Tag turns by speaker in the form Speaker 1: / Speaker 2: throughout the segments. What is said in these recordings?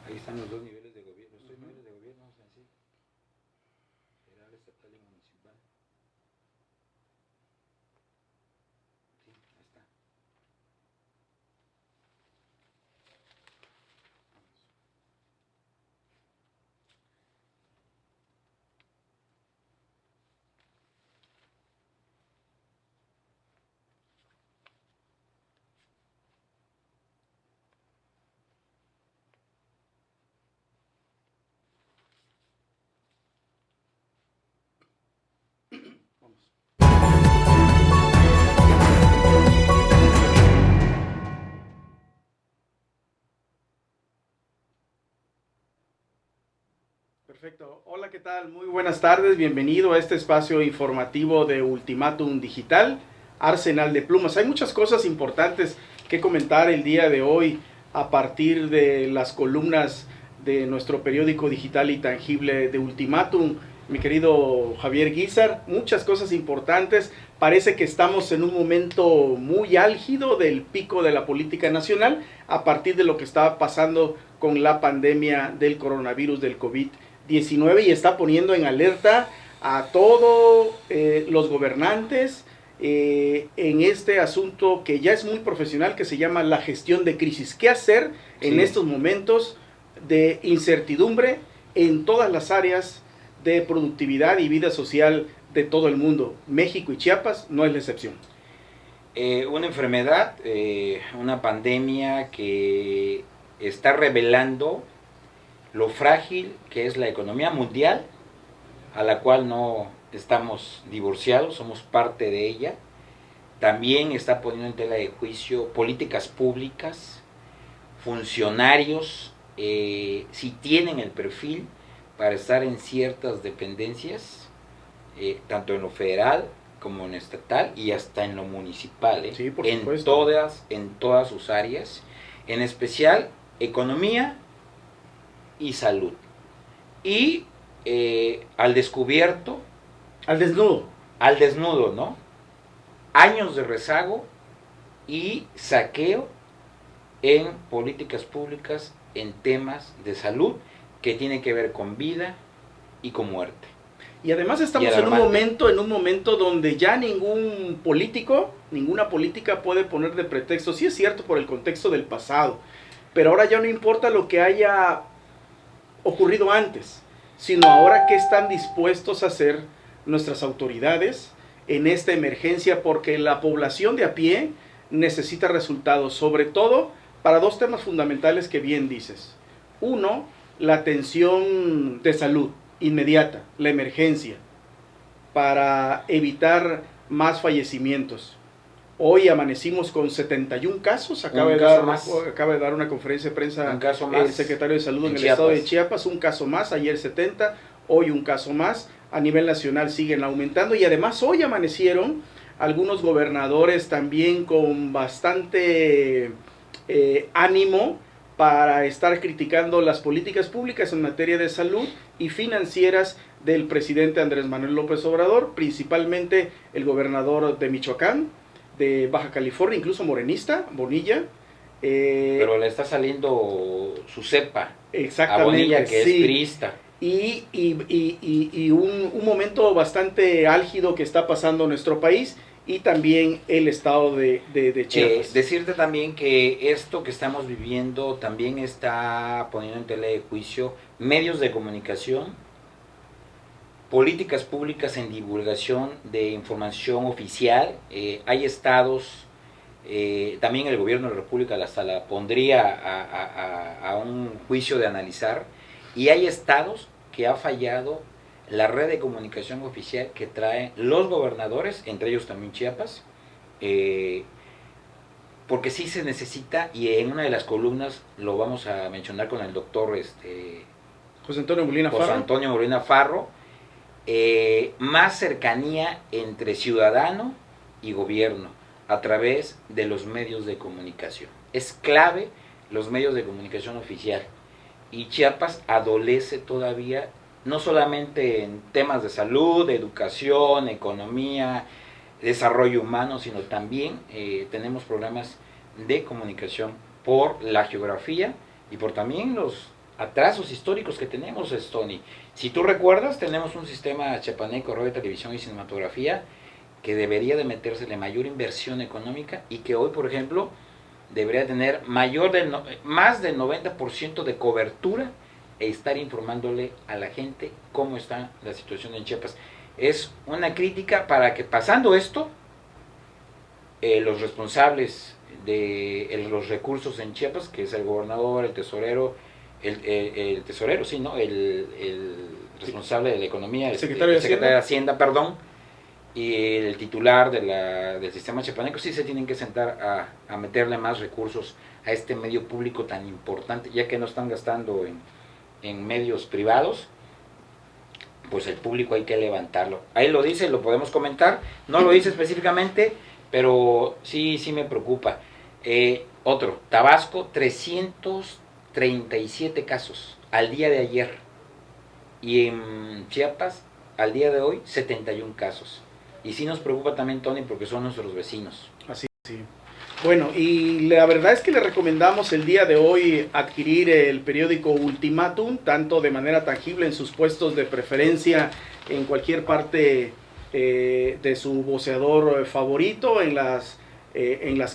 Speaker 1: Ahí están los dos niveles de gobierno, los tres niveles de gobierno, así, federal, estatal y municipal. Sí, ahí está.
Speaker 2: Perfecto. Hola, ¿qué tal? Muy buenas tardes. Bienvenido a este espacio informativo de Ultimátum Digital, Arsenal de Plumas. Hay muchas cosas importantes que comentar el día de hoy a partir de las columnas de nuestro periódico digital y tangible de Ultimátum. Mi querido Javier Guizar, muchas cosas importantes. Parece que estamos en un momento muy álgido del pico de la política nacional a partir de lo que está pasando con la pandemia del coronavirus, del COVID-19, y está poniendo en alerta a todos los gobernantes en este asunto que ya es muy profesional, que se llama la gestión de crisis. ¿Qué hacer en estos momentos de incertidumbre en todas las áreas de productividad y vida social de todo el mundo? México y Chiapas no es la excepción.
Speaker 1: Una enfermedad, una pandemia que está revelando lo frágil que es la economía mundial, a la cual no estamos divorciados, somos parte de ella. También está poniendo en tela de juicio políticas públicas, funcionarios, si tienen el perfil para estar en ciertas dependencias, tanto en lo federal como en lo estatal y hasta en lo municipal,
Speaker 2: Sí, por
Speaker 1: en
Speaker 2: supuesto.
Speaker 1: todas sus áreas, en especial economía y salud. Y al descubierto,
Speaker 2: Al desnudo.
Speaker 1: al desnudo, ¿no? Años de rezago y saqueo en políticas públicas, en temas de salud que tienen que ver con vida y con muerte.
Speaker 2: Y además estamos en un momento donde ya ningún político, ninguna política puede poner de pretexto. Sí es cierto por el contexto del pasado, pero ahora ya no importa lo que haya ocurrido antes, sino ahora qué están dispuestos a hacer nuestras autoridades en esta emergencia, porque la población de a pie necesita resultados, sobre todo para dos temas fundamentales que bien dices. Uno, la atención de salud inmediata, la emergencia, para evitar más fallecimientos. Hoy amanecimos con 71 casos, acaba de dar una conferencia de prensa el secretario de Salud en el estado de Chiapas, un caso más, ayer 70, hoy un caso más, a nivel nacional siguen aumentando, y además hoy amanecieron algunos gobernadores también con bastante ánimo para estar criticando las políticas públicas en materia de salud y financieras del presidente Andrés Manuel López Obrador, principalmente el gobernador de Michoacán, de Baja California, incluso morenista, Bonilla.
Speaker 1: Pero le está saliendo su cepa
Speaker 2: exactamente,
Speaker 1: a Bonilla, que sí, es priista.
Speaker 2: Y un momento bastante álgido que está pasando en nuestro país y también el estado de Chiapas.
Speaker 1: Decirte también que esto que estamos viviendo también está poniendo en tela de juicio medios de comunicación, políticas públicas en divulgación de información oficial. Hay estados, también el gobierno de la República hasta la pondría a un juicio de analizar, y hay estados que ha fallado la red de comunicación oficial que traen los gobernadores, entre ellos también Chiapas, porque sí se necesita, y en una de las columnas lo vamos a mencionar con el doctor
Speaker 2: José Antonio
Speaker 1: Molina Farro, más cercanía entre ciudadano y gobierno a través de los medios de comunicación. Es clave los medios de comunicación oficial, y Chiapas adolece todavía, no solamente en temas de salud, educación, economía, desarrollo humano, sino también tenemos programas de comunicación por la geografía y por también los atrasos históricos que tenemos, Tony. Si tú recuerdas, tenemos un sistema chiapaneco, radio, televisión y cinematografía que debería de metérsele mayor inversión económica y que hoy, por ejemplo, debería tener más del 90% de cobertura e estar informándole a la gente cómo está la situación en Chiapas. Es una crítica para que, pasando esto, los responsables de los recursos en Chiapas, que es el gobernador, el tesorero, el tesorero, sí, ¿no? El responsable de la economía, el secretario de Hacienda, perdón, y el titular del sistema chiapaneco, sí se tienen que sentar a meterle más recursos a este medio público tan importante, ya que no están gastando en medios privados, pues el público hay que levantarlo. Ahí lo dice, lo podemos comentar, no lo dice específicamente, pero sí me preocupa. Otro, Tabasco, 337 casos al día de ayer, y en Chiapas, al día de hoy, 71 casos. Y sí nos preocupa también, Tony, porque son nuestros vecinos.
Speaker 2: Así, sí. Bueno, y la verdad es que le recomendamos el día de hoy adquirir el periódico Ultimátum, tanto de manera tangible en sus puestos de preferencia en cualquier parte de su voceador favorito, en las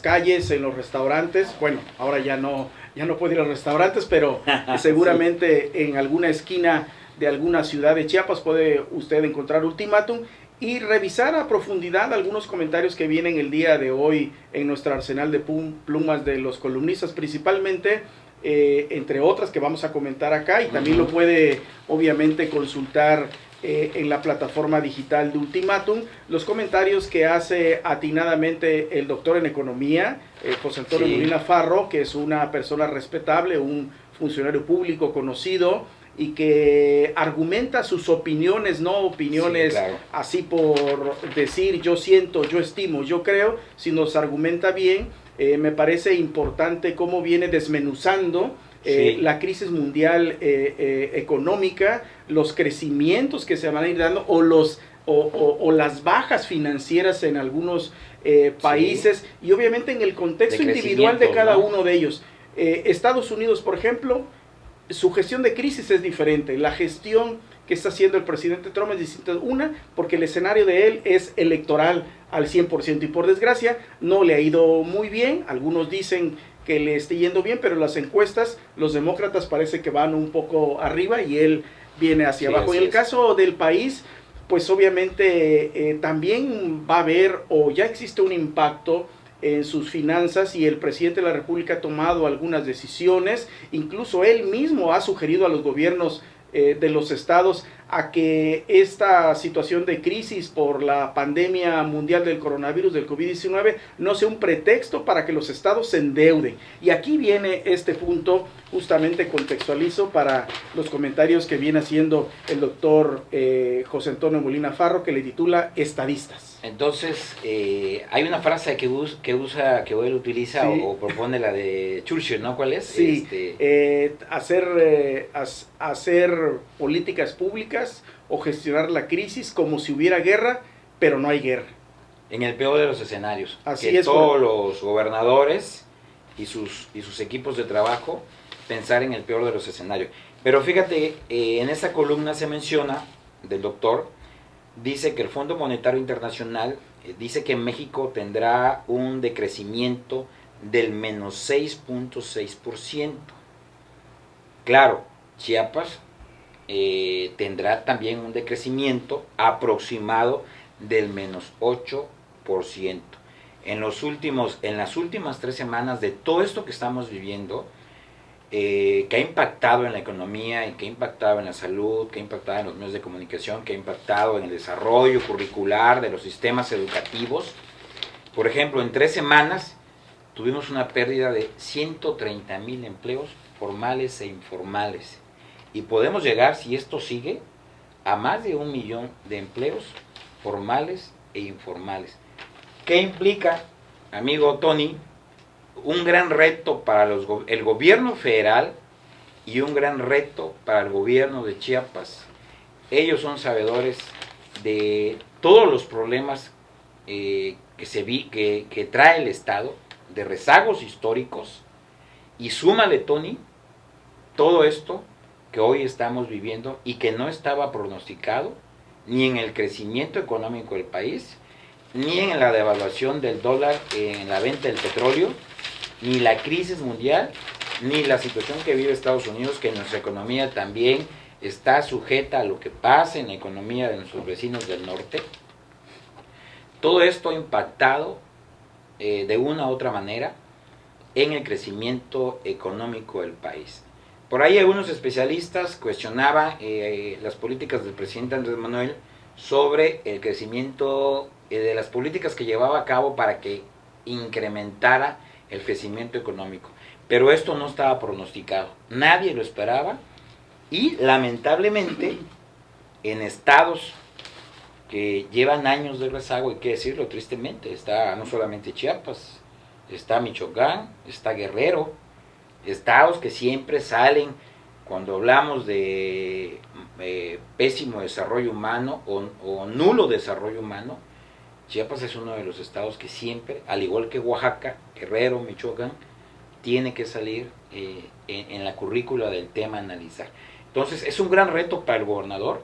Speaker 2: calles, en los restaurantes. Bueno, ahora ya no puede ir a los restaurantes, pero seguramente sí, en alguna esquina de alguna ciudad de Chiapas puede usted encontrar Ultimátum y revisar a profundidad algunos comentarios que vienen el día de hoy en nuestro arsenal de plumas de los columnistas, principalmente, entre otras que vamos a comentar acá, y también lo puede obviamente consultar en la plataforma digital de Ultimátum, los comentarios que hace atinadamente el doctor en economía, José Antonio Molina Farro, que es una persona respetable, un funcionario público conocido, y que argumenta sus opiniones, no opiniones así por decir yo siento, yo estimo, yo creo, sino se argumenta bien. Me parece importante cómo viene desmenuzando la crisis mundial económica, los crecimientos que se van a ir dando o las bajas financieras en algunos países, y obviamente en el contexto individual de cada uno de ellos. Estados Unidos, por ejemplo, su gestión de crisis es diferente. La gestión que está haciendo el presidente Trump es distinta. Una, porque el escenario de él es electoral al 100%, y por desgracia no le ha ido muy bien. Algunos dicen que le esté yendo bien, pero las encuestas, los demócratas parece que van un poco arriba y él viene hacia abajo. En el caso del país, pues obviamente también va a haber, o ya existe un impacto en sus finanzas, y el presidente de la República ha tomado algunas decisiones. Incluso él mismo ha sugerido a los gobiernos de los estados a que esta situación de crisis por la pandemia mundial del coronavirus, del COVID-19, no sea un pretexto para que los estados se endeuden. Y aquí viene este punto, justamente contextualizo para los comentarios que viene haciendo el doctor José Antonio Molina Farro, que le titula Estadistas.
Speaker 1: Entonces, hay una frase que él utiliza, sí, o propone, la de Churchill, ¿no? ¿Cuál es?
Speaker 2: Sí, hacer políticas públicas o gestionar la crisis como si hubiera guerra, pero no hay guerra.
Speaker 1: En el peor de los escenarios.
Speaker 2: Así
Speaker 1: que
Speaker 2: es,
Speaker 1: todos los gobernadores y sus equipos de trabajo pensar en el peor de los escenarios. Pero fíjate, en esta columna se menciona del doctor, dice que el Fondo Monetario Internacional dice que México tendrá un decrecimiento del menos 6.6%. Claro, Chiapas tendrá también un decrecimiento aproximado del menos 8%. En las últimas 3 semanas de todo esto que estamos viviendo, que ha impactado en la economía, y que ha impactado en la salud, que ha impactado en los medios de comunicación, que ha impactado en el desarrollo curricular de los sistemas educativos. Por ejemplo, en 3 semanas tuvimos una pérdida de 130,000 empleos formales e informales. Y podemos llegar, si esto sigue, a más de 1 millón de empleos formales e informales. ¿Qué implica, amigo Tony? Un gran reto para el gobierno federal y un gran reto para el gobierno de Chiapas. Ellos son sabedores de todos los problemas que trae el Estado, de rezagos históricos, y súmale, Tony, todo esto que hoy estamos viviendo y que no estaba pronosticado ni en el crecimiento económico del país, ni en la devaluación del dólar en la venta del petróleo, ni la crisis mundial, ni la situación que vive Estados Unidos, que nuestra economía también está sujeta a lo que pasa en la economía de nuestros vecinos del norte. Todo esto ha impactado de una u otra manera en el crecimiento económico del país. Por ahí algunos especialistas cuestionaban las políticas del presidente Andrés Manuel sobre el crecimiento de las políticas que llevaba a cabo para que incrementara el crecimiento económico. Pero esto no estaba pronosticado, nadie lo esperaba y lamentablemente en estados que llevan años de rezago, hay que decirlo tristemente, está no solamente Chiapas, está Michoacán, está Guerrero, estados que siempre salen cuando hablamos de pésimo desarrollo humano o nulo desarrollo humano. Chiapas es uno de los estados que siempre, al igual que Oaxaca, Guerrero, Michoacán, tiene que salir en la currícula del tema a analizar. Entonces es un gran reto para el gobernador,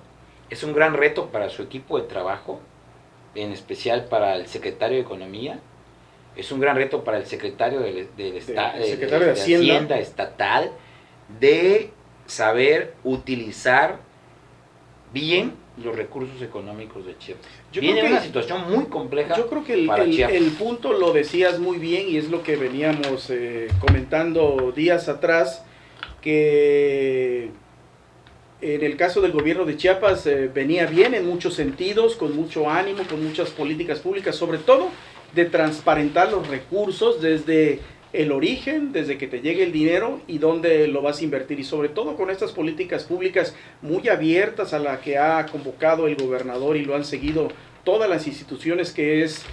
Speaker 1: es un gran reto para su equipo de trabajo, en especial para el secretario de Economía, es un gran reto para el secretario de Hacienda estatal, de saber utilizar bien los recursos económicos de Chiapas. Viene una situación muy compleja.
Speaker 2: Yo creo que el punto lo decías muy bien y es lo que veníamos comentando días atrás, que en el caso del gobierno de Chiapas venía bien en muchos sentidos, con mucho ánimo, con muchas políticas públicas, sobre todo de transparentar los recursos desde el origen, desde que te llegue el dinero y dónde lo vas a invertir, y sobre todo con estas políticas públicas muy abiertas a la que ha convocado el gobernador y lo han seguido todas las instituciones, que es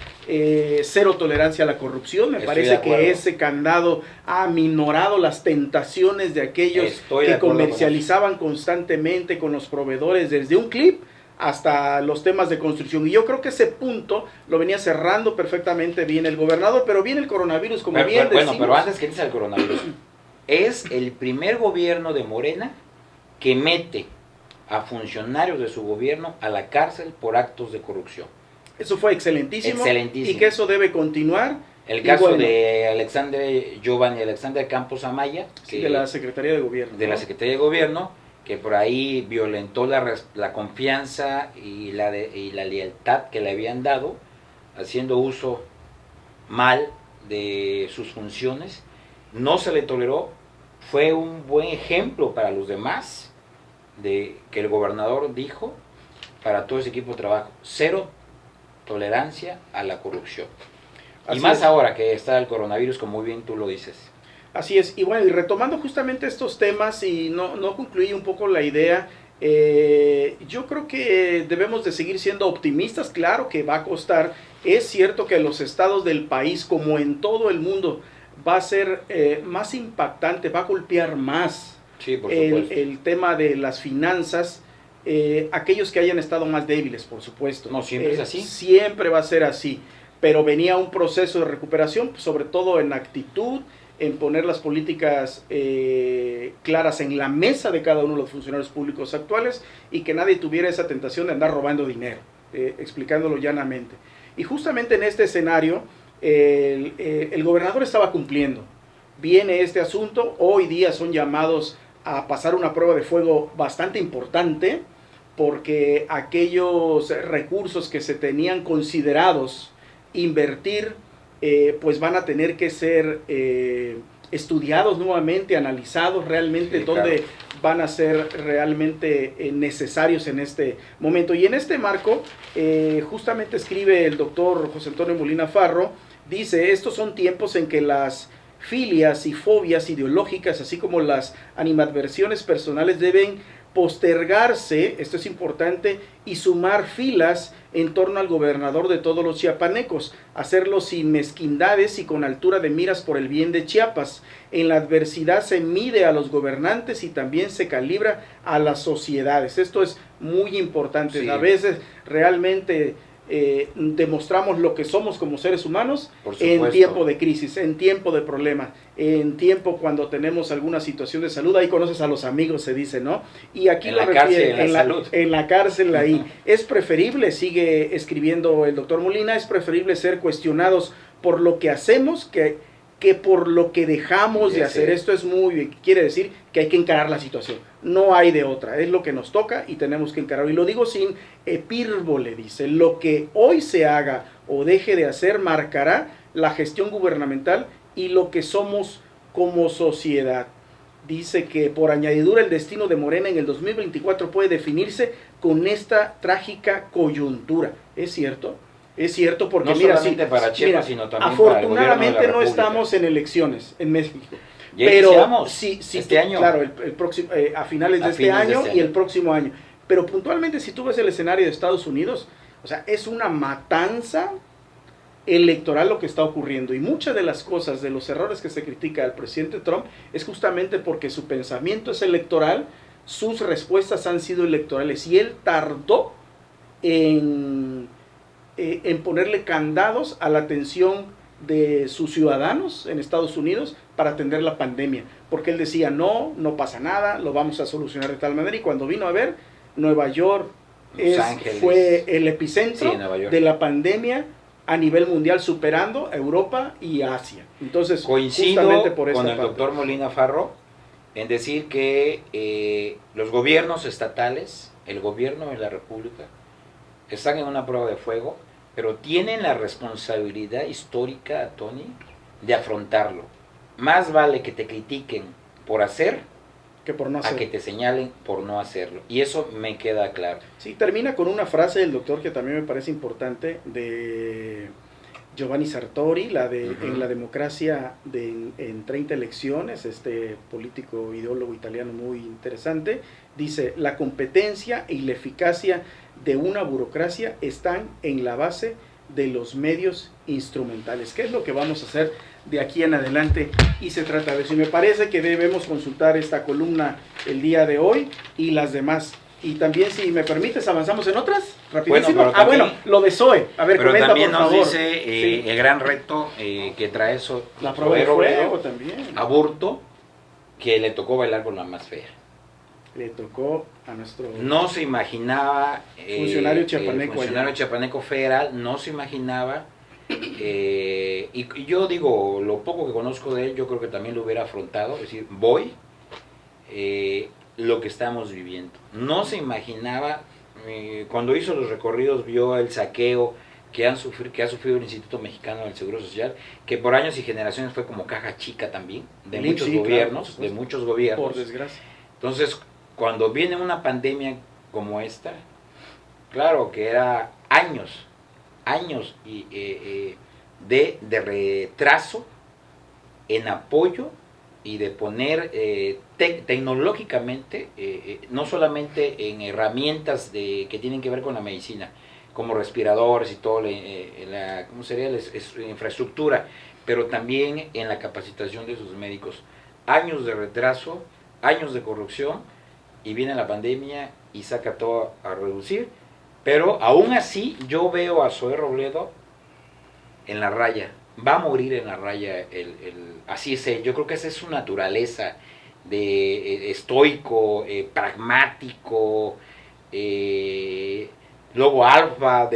Speaker 2: cero tolerancia a la corrupción. Me parece que ese candado ha aminorado las tentaciones de aquellos que comercializaban constantemente con los proveedores desde un clip hasta los temas de construcción, y yo creo que ese punto lo venía cerrando perfectamente bien el gobernador, pero viene el coronavirus, como bien decimos.
Speaker 1: Bueno, pero antes que dice el coronavirus, es el primer gobierno de Morena que mete a funcionarios de su gobierno a la cárcel por actos de corrupción.
Speaker 2: Eso fue excelentísimo. Y que eso debe continuar.
Speaker 1: El caso de Giovanni Alexander Campos Amaya,
Speaker 2: de la Secretaría de Gobierno.
Speaker 1: De la Secretaría de Gobierno, que por ahí violentó la confianza y la lealtad que le habían dado, haciendo uso mal de sus funciones. No se le toleró, fue un buen ejemplo para los demás, de que el gobernador dijo para todo ese equipo de trabajo: cero tolerancia a la corrupción. Así y más ahora que está el coronavirus, como muy bien tú lo dices.
Speaker 2: Así es, y bueno, y retomando justamente estos temas, y no concluí un poco la idea, yo creo que debemos de seguir siendo optimistas. Claro que va a costar, es cierto que los estados del país, como en todo el mundo, va a ser más impactante, va a golpear más el tema de las finanzas, aquellos que hayan estado más débiles, por supuesto.
Speaker 1: No, siempre es así.
Speaker 2: Siempre va a ser así, pero venía un proceso de recuperación, sobre todo en actitud, en poner las políticas claras en la mesa de cada uno de los funcionarios públicos actuales, y que nadie tuviera esa tentación de andar robando dinero, explicándolo llanamente. Y justamente en este escenario, el gobernador estaba cumpliendo. Viene este asunto, hoy día son llamados a pasar una prueba de fuego bastante importante, porque aquellos recursos que se tenían considerados invertir, pues van a tener que ser estudiados nuevamente, analizados realmente, sí, dónde van a ser realmente necesarios en este momento. Y en este marco, justamente escribe el doctor José Antonio Molina Farro, dice: estos son tiempos en que las filias y fobias ideológicas, así como las animadversiones personales, deben postergarse, esto es importante, y sumar filas en torno al gobernador de todos los chiapanecos, hacerlo sin mezquindades y con altura de miras por el bien de Chiapas. En la adversidad se mide a los gobernantes y también se calibra a las sociedades. Esto es muy importante. Sí. A veces realmente demostramos lo que somos como seres humanos
Speaker 1: Por
Speaker 2: en
Speaker 1: supuesto.
Speaker 2: tiempo de crisis, en tiempo de problemas, en tiempo cuando tenemos alguna situación de salud. Ahí conoces a los amigos, se dice, ¿no? Y aquí
Speaker 1: En
Speaker 2: lo
Speaker 1: la cárcel,
Speaker 2: refiere,
Speaker 1: en la salud.
Speaker 2: en la cárcel ahí. Es preferible, sigue escribiendo el doctor Molina, es preferible ser cuestionados por lo que hacemos que por lo que dejamos de hacer. Esto es quiere decir que hay que encarar la situación. No hay de otra, es lo que nos toca y tenemos que encararlo. Y lo digo sin epírbole, dice, lo que hoy se haga o deje de hacer marcará la gestión gubernamental y lo que somos como sociedad. Dice que por añadidura el destino de Morena en el 2024 puede definirse con esta trágica coyuntura. ¿Es cierto? Es cierto, porque
Speaker 1: no
Speaker 2: mira,
Speaker 1: solamente para Chiapas, sino también
Speaker 2: afortunadamente
Speaker 1: para el gobierno de la
Speaker 2: no
Speaker 1: República.
Speaker 2: estamos en elecciones en México.
Speaker 1: Ya
Speaker 2: Pero
Speaker 1: iniciamos
Speaker 2: sí,
Speaker 1: este año.
Speaker 2: Claro, el próximo, a finales de este año y el próximo año. Pero puntualmente, si tú ves el escenario de Estados Unidos, o sea, es una matanza electoral lo que está ocurriendo. Y muchas de las cosas, de los errores que se critica al presidente Trump, es justamente porque su pensamiento es electoral, sus respuestas han sido electorales. Y él tardó en ponerle candados a la atención de sus ciudadanos en Estados Unidos para atender la pandemia, porque él decía no pasa nada, lo vamos a solucionar de tal manera, y cuando vino a ver, Nueva York fue el epicentro de la pandemia a nivel mundial, superando a Europa y Asia. Entonces,
Speaker 1: coincido con el doctor Molina Farro en decir que los gobiernos estatales, el gobierno de la República, están en una prueba de fuego, pero tienen la responsabilidad histórica, Tony, de afrontarlo. Más vale que te critiquen por hacer
Speaker 2: que por no hacer,
Speaker 1: a que te señalen por no hacerlo. Y eso me queda claro.
Speaker 2: Sí, termina con una frase del doctor que también me parece importante, de Giovanni Sartori, en la democracia en 30 elecciones, este político ideólogo italiano muy interesante, dice: la competencia y la eficacia de una burocracia están en la base de los medios instrumentales. ¿Qué es lo que vamos a hacer de aquí en adelante? Y se trata de eso. Y me parece que debemos consultar esta columna el día de hoy y las demás. Y también, si me permites, avanzamos en otras, rapidísimo. Bueno, lo de Zoe. A ver,
Speaker 1: pero comenta, también por favor. Nos dice
Speaker 2: sí,
Speaker 1: el gran reto que trae eso.
Speaker 2: La prueba de fuego también.
Speaker 1: Aburto, que le tocó bailar con la más fea.
Speaker 2: Le tocó a nuestro...
Speaker 1: No se imaginaba...
Speaker 2: funcionario
Speaker 1: chiapaneco federal, no se imaginaba... y yo digo, lo poco que conozco de él, yo creo que también lo hubiera afrontado. Es decir, lo que estamos viviendo. No se imaginaba, cuando hizo los recorridos, vio el saqueo que ha sufrido el Instituto Mexicano del Seguro Social, que por años y generaciones fue como caja chica también, de muchos gobiernos, claro, de muchos gobiernos.
Speaker 2: Por desgracia.
Speaker 1: Entonces, cuando viene una pandemia como esta, claro que era años de retraso en apoyo y de poner tecnológicamente, no solamente en herramientas que tienen que ver con la medicina, como respiradores y todo, ¿cómo sería? La infraestructura, pero también en la capacitación de sus médicos. Años de retraso, años de corrupción, y viene la pandemia y saca todo a reducir, pero aún así yo veo a Zoé Robledo en la raya. Va a morir en la raya, así es él. Yo creo que esa es su naturaleza de estoico, pragmático, lobo alfa,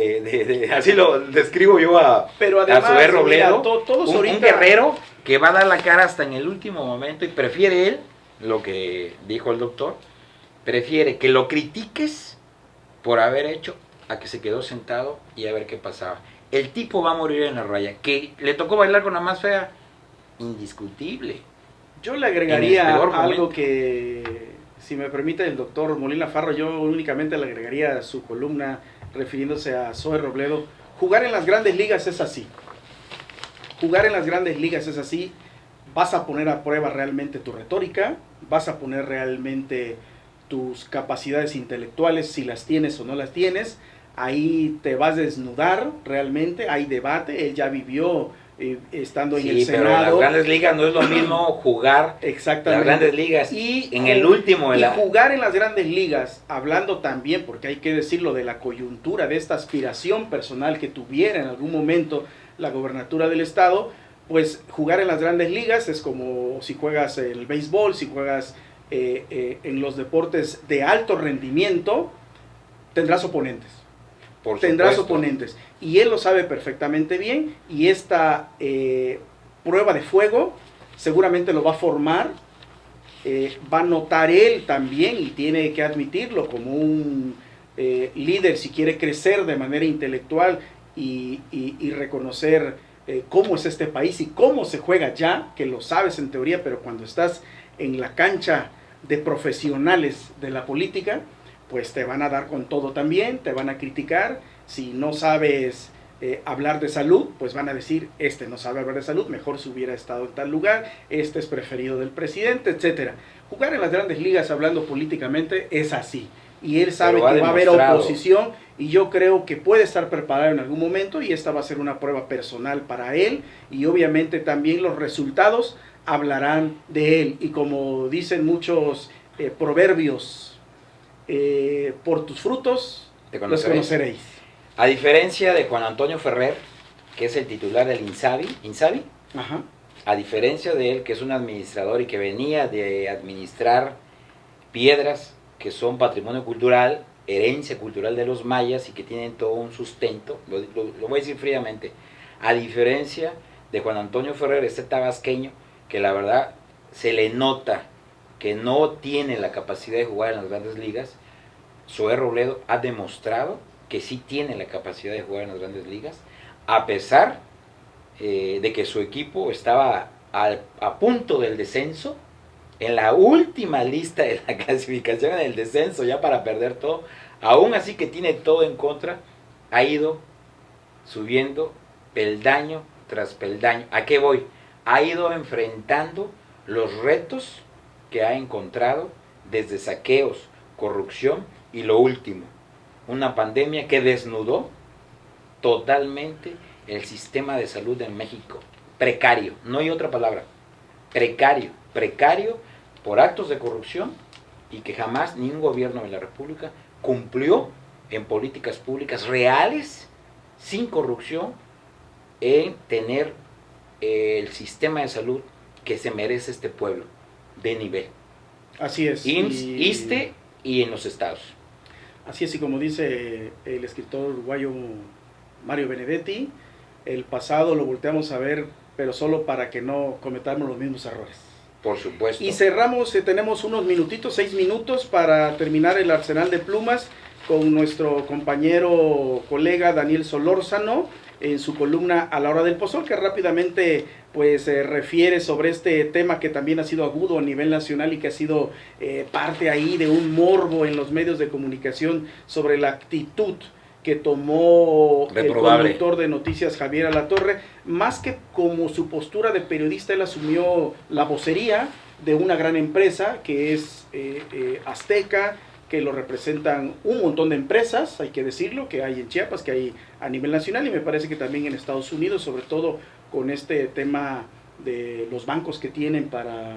Speaker 1: así lo describo yo
Speaker 2: pero además,
Speaker 1: a Zoé Robledo,
Speaker 2: mira,
Speaker 1: un guerrero que va a dar la cara hasta en el último momento, y prefiere él, lo que dijo el doctor, prefiere que lo critiques por haber hecho a que se quedó sentado y a ver qué pasaba. El tipo va a morir en la raya. Que le tocó bailar con la más fea, indiscutible.
Speaker 2: Yo le agregaría algo que, si me permite el doctor Molina Farro, yo únicamente le agregaría a su columna refiriéndose a Zoé Robledo. Jugar en las grandes ligas es así. Jugar en las grandes ligas es así. Vas a poner a prueba realmente tu retórica, vas a poner realmente tus capacidades intelectuales, si las tienes o no las tienes. Ahí te vas a desnudar realmente, hay debate. Él ya vivió estando en
Speaker 1: Sí,
Speaker 2: el
Speaker 1: pero
Speaker 2: Senado.
Speaker 1: las grandes ligas no es lo mismo jugar
Speaker 2: Exactamente.
Speaker 1: las grandes ligas y en el último de
Speaker 2: y jugar en las grandes ligas, hablando también, porque hay que decirlo, de la coyuntura, de esta aspiración personal que tuviera en algún momento la gobernatura del estado, pues jugar en las grandes ligas es como si juegas el béisbol, si juegas en los deportes de alto rendimiento, tendrás oponentes. Tendrás oponentes. Y él lo sabe perfectamente bien, y esta prueba de fuego seguramente lo va a formar, va a notar él también, y tiene que admitirlo como un líder, si quiere crecer de manera intelectual y reconocer cómo es este país y cómo se juega ya, que lo sabes en teoría, pero cuando estás en la cancha de profesionales de la política, pues te van a dar con todo también, te van a criticar. Si no sabes hablar de salud, pues van a decir, este no sabe hablar de salud, mejor si hubiera estado en tal lugar, este es preferido del presidente, etcétera. Jugar en las grandes ligas hablando políticamente es así, y él sabe que va a haber oposición, y yo creo que puede estar preparado en algún momento, y esta va a ser una prueba personal para él, y obviamente también los resultados hablarán de él, y como dicen muchos proverbios, por tus frutos los conoceréis.
Speaker 1: A diferencia de Juan Antonio Ferrer, que es el titular del INSABI,
Speaker 2: Ajá.
Speaker 1: A diferencia de él, que es un administrador y que venía de administrar piedras que son patrimonio cultural, herencia cultural de los mayas y que tienen todo un sustento, lo voy a decir fríamente, a diferencia de Juan Antonio Ferrer, este tabasqueño, que la verdad se le nota que no tiene la capacidad de jugar en las grandes ligas, Zoé Robledo ha demostrado que sí tiene la capacidad de jugar en las grandes ligas, a pesar de que su equipo estaba a punto del descenso, en la última lista de la clasificación en el descenso, ya para perder todo, aún así que tiene todo en contra, ha ido subiendo peldaño tras peldaño. ¿A qué voy? Ha ido enfrentando los retos que ha encontrado, desde saqueos, corrupción y lo último, una pandemia que desnudó totalmente el sistema de salud en México. Precario, no hay otra palabra. Precario por actos de corrupción, y que jamás ningún gobierno de la República cumplió en políticas públicas reales, sin corrupción, en tener el sistema de salud que se merece este pueblo, de nivel.
Speaker 2: Así es.
Speaker 1: IMSS, ISSSTE y en los estados.
Speaker 2: Así es, y como dice el escritor uruguayo Mario Benedetti, el pasado lo volteamos a ver, pero solo para que no cometamos los mismos errores.
Speaker 1: Por supuesto.
Speaker 2: Y cerramos, tenemos unos minutitos, 6 minutos para terminar el arsenal de plumas con nuestro compañero, colega Daniel Solórzano, en su columna A la hora del pozol, que rápidamente pues refiere sobre este tema que también ha sido agudo a nivel nacional y que ha sido parte ahí de un morbo en los medios de comunicación sobre la actitud que tomó el conductor de noticias Javier Alatorre. Más que como su postura de periodista, él asumió la vocería de una gran empresa que es Azteca, que lo representan un montón de empresas, hay que decirlo, que hay en Chiapas, que hay a nivel nacional, y me parece que también en Estados Unidos, sobre todo con este tema de los bancos que tienen para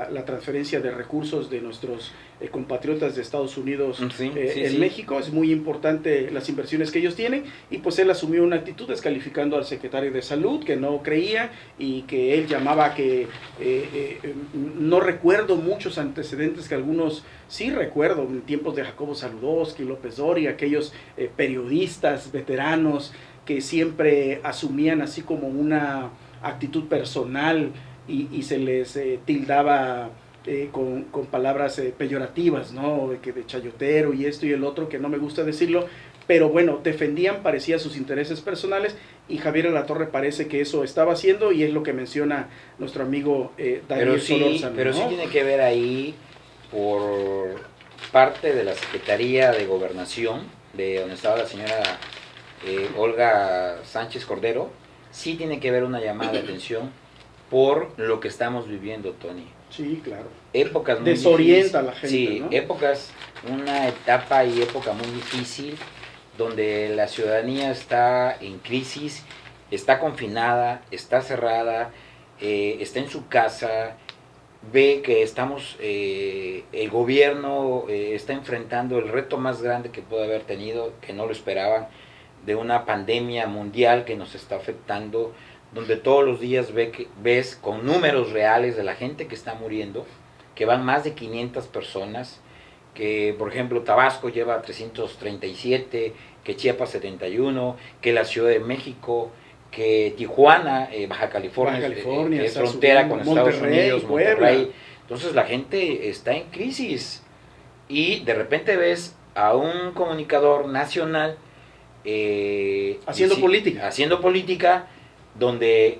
Speaker 2: la transferencia de recursos de nuestros compatriotas de Estados Unidos en México. Es muy importante las inversiones que ellos tienen, y pues él asumió una actitud descalificando al secretario de Salud, que no creía, y que él llamaba que no recuerdo muchos antecedentes, que algunos sí recuerdo, en tiempos de Jacobo Saludowski, López Dóriga, aquellos periodistas veteranos que siempre asumían así como una actitud personal, y se les tildaba con palabras peyorativas, ¿no? De chayotero y esto y el otro, que no me gusta decirlo, pero bueno, defendían, parecía, sus intereses personales, y Javier Alatorre parece que eso estaba haciendo, y es lo que menciona nuestro amigo Daniel Solórzano.
Speaker 1: Pero
Speaker 2: ¿no?
Speaker 1: sí tiene que ver ahí, por parte de la Secretaría de Gobernación, de donde estaba la señora Olga Sánchez Cordero, sí tiene que ver una llamada de atención por lo que estamos viviendo, Tony.
Speaker 2: Sí, claro.
Speaker 1: Épocas muy
Speaker 2: desorienta a la gente,
Speaker 1: sí,
Speaker 2: ¿no?
Speaker 1: épocas, una etapa y época muy difícil, donde la ciudadanía está en crisis está confinada, está cerrada, está en su casa, ve que el gobierno está enfrentando el reto más grande que puede haber tenido, que no lo esperaban, de una pandemia mundial que nos está afectando, donde todos los días ves con números reales de la gente que está muriendo, que van más de 500 personas, que por ejemplo Tabasco lleva 337, que Chiapas 71, que la Ciudad de México, que Tijuana, Baja California es frontera con Estados Unidos, Monterrey. Entonces la gente está en crisis y de repente ves a un comunicador nacional haciendo política, donde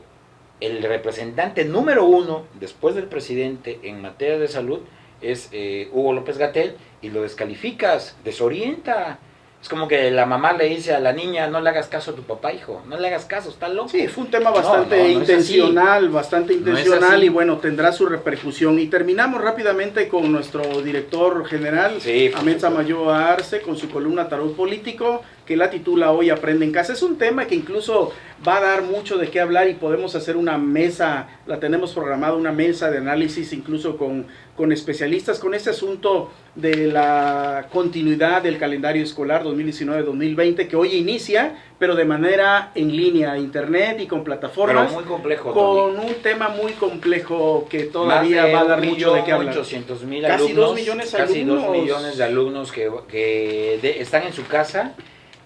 Speaker 1: el representante número uno después del presidente en materia de salud es Hugo López-Gatell, y lo descalificas, desorienta. Es como que la mamá le dice a la niña: no le hagas caso a tu papá, hijo, no le hagas caso, está loco.
Speaker 2: Sí, fue un tema bastante intencional y bueno, tendrá su repercusión. Y terminamos rápidamente con nuestro director general, Ahmed Samayoa Arce, con su columna Tarot Político, que la titula Hoy Aprende en Casa. Es un tema que incluso va a dar mucho de qué hablar y podemos hacer una mesa, la tenemos programada, una mesa de análisis incluso con especialistas, con este asunto de la continuidad del calendario escolar 2019-2020, que hoy inicia, pero de manera en línea, internet y con plataformas.
Speaker 1: Pero muy complejo.
Speaker 2: Con un tema muy complejo que todavía va a dar mucho de qué hablar.
Speaker 1: 800,000
Speaker 2: casi
Speaker 1: alumnos,
Speaker 2: 2 millones de
Speaker 1: casi
Speaker 2: alumnos.
Speaker 1: 2 millones de alumnos que están en su casa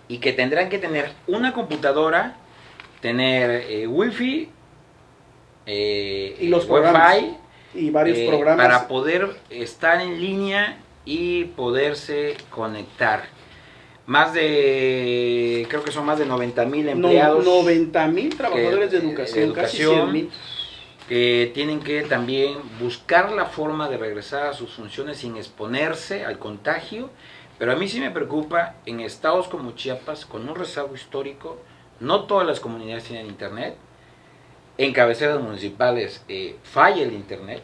Speaker 1: y que tendrán que tener una computadora, tener wifi,
Speaker 2: y los Wi-Fi y varios programas
Speaker 1: para poder estar en línea y poderse conectar. Creo que son más de 90,000 empleados.
Speaker 2: 90,000 trabajadores de educación, casi 100,000.
Speaker 1: Que tienen que también buscar la forma de regresar a sus funciones sin exponerse al contagio. Pero a mí sí me preocupa, en estados como Chiapas, con un rezago histórico, no todas las comunidades tienen internet. En cabeceras municipales falla el internet.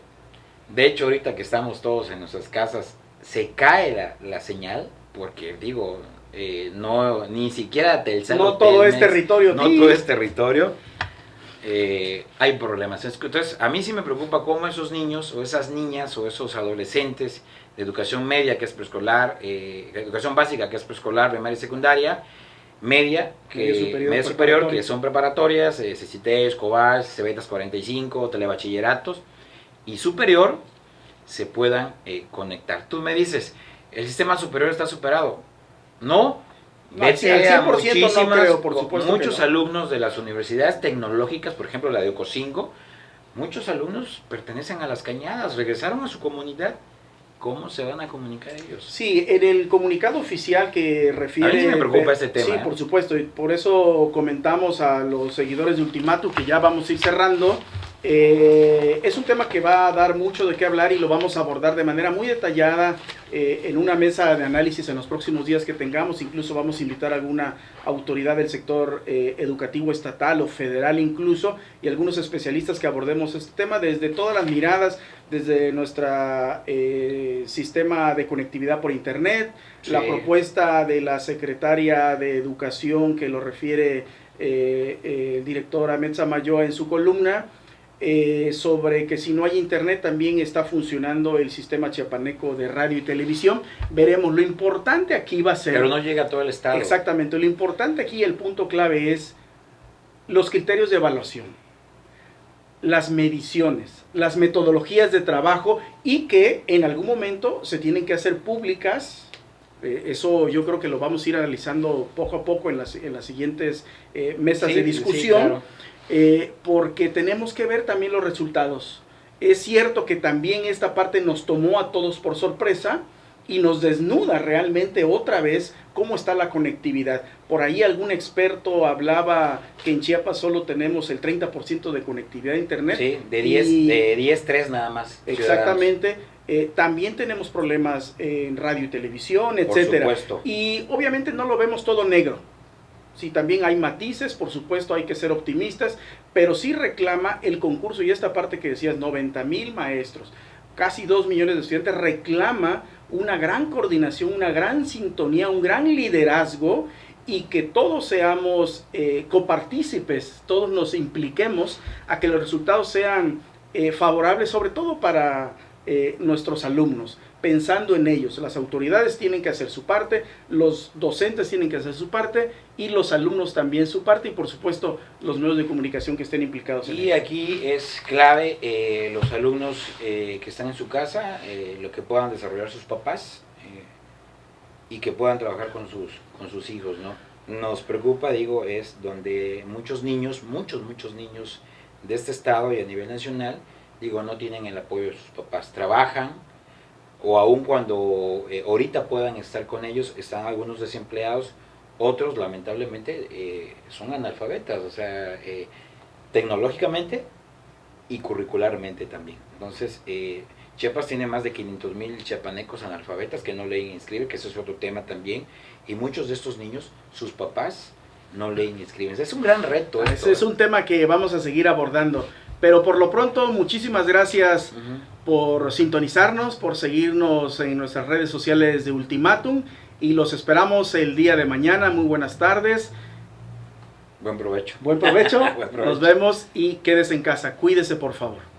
Speaker 1: De hecho, ahorita que estamos todos en nuestras casas, se cae la señal, porque digo, ni siquiera Telcel.
Speaker 2: No todo es territorio.
Speaker 1: No todo es territorio. Hay problemas. Entonces, a mí sí me preocupa cómo esos niños, o esas niñas, o esos adolescentes de educación media, que es preescolar, educación básica, que es preescolar, primaria y secundaria, media superior, que son preparatorias, CCT, Cobas, Cebetas 45, telebachilleratos, y superior, se puedan conectar. Tú me dices, el sistema superior está superado. No,
Speaker 2: vete a muchísimas, no creo, por supuesto,
Speaker 1: muchos alumnos de las universidades tecnológicas, por ejemplo la de Ocosingo, muchos alumnos pertenecen a las Cañadas, regresaron a su comunidad. ¿Cómo se van a comunicar ellos?
Speaker 2: Sí, en el comunicado oficial que refiere...
Speaker 1: A mí sí me preocupa este tema.
Speaker 2: Sí, por supuesto, y por eso comentamos a los seguidores de Ultimatum que ya vamos a ir cerrando. Es un tema que va a dar mucho de qué hablar y lo vamos a abordar de manera muy detallada en una mesa de análisis en los próximos días que tengamos. Incluso vamos a invitar a alguna autoridad del sector educativo estatal o federal incluso, y algunos especialistas que abordemos este tema desde todas las miradas, desde nuestro sistema de conectividad por internet, la propuesta de la secretaria de Educación que lo refiere el director Ahmed Samayoa en su columna, sobre que si no hay internet también está funcionando el sistema chiapaneco de radio y televisión. Veremos, lo importante aquí va a ser...
Speaker 1: Pero no llega a todo el estado.
Speaker 2: Exactamente, lo importante aquí, el punto clave es los criterios de evaluación, las mediciones, las metodologías de trabajo, y que en algún momento se tienen que hacer públicas. Eso yo creo que lo vamos a ir analizando poco a poco en las siguientes mesas de discusión.
Speaker 1: Sí, claro.
Speaker 2: Porque tenemos que ver también los resultados. Es cierto que también esta parte nos tomó a todos por sorpresa y nos desnuda realmente otra vez cómo está la conectividad. Por ahí algún experto hablaba que en Chiapas solo tenemos el 30% de conectividad a internet.
Speaker 1: Sí, de 10, 3 nada más.
Speaker 2: Exactamente. También tenemos problemas en radio y televisión, etcétera.
Speaker 1: Por supuesto.
Speaker 2: Y obviamente no lo vemos todo negro. Sí, también hay matices, por supuesto, hay que ser optimistas, pero sí reclama el concurso, y esta parte que decías, 90,000 maestros, casi 2 millones de estudiantes, reclama una gran coordinación, una gran sintonía, un gran liderazgo, y que todos seamos copartícipes, todos nos impliquemos a que los resultados sean favorables, sobre todo para nuestros alumnos, pensando en ellos. Las autoridades tienen que hacer su parte, los docentes tienen que hacer su parte y los alumnos también su parte, y por supuesto los medios de comunicación que estén implicados en
Speaker 1: Y
Speaker 2: ello.
Speaker 1: aquí es clave los alumnos que están en su casa, lo que puedan desarrollar sus papás y que puedan trabajar con sus hijos, ¿no? Nos preocupa, digo, es donde muchos niños de este estado y a nivel nacional, digo, no tienen el apoyo de sus papás, trabajan, o aun cuando ahorita puedan estar con ellos, están algunos desempleados, otros lamentablemente son analfabetas, o sea, tecnológicamente y curricularmente también. Entonces, Chiapas tiene más de 500,000 chiapanecos analfabetas que no leen ni escriben, que ese es otro tema también, y muchos de estos niños, sus papás no leen ni escriben. Es un gran reto.
Speaker 2: Ese es un tema que vamos a seguir abordando, pero por lo pronto, muchísimas gracias por sintonizarnos, por seguirnos en nuestras redes sociales de Ultimátum, y los esperamos el día de mañana. Muy buenas tardes.
Speaker 1: Buen provecho.
Speaker 2: Buen provecho.
Speaker 1: Buen provecho.
Speaker 2: Nos vemos y quédese en casa. Cuídese, por favor.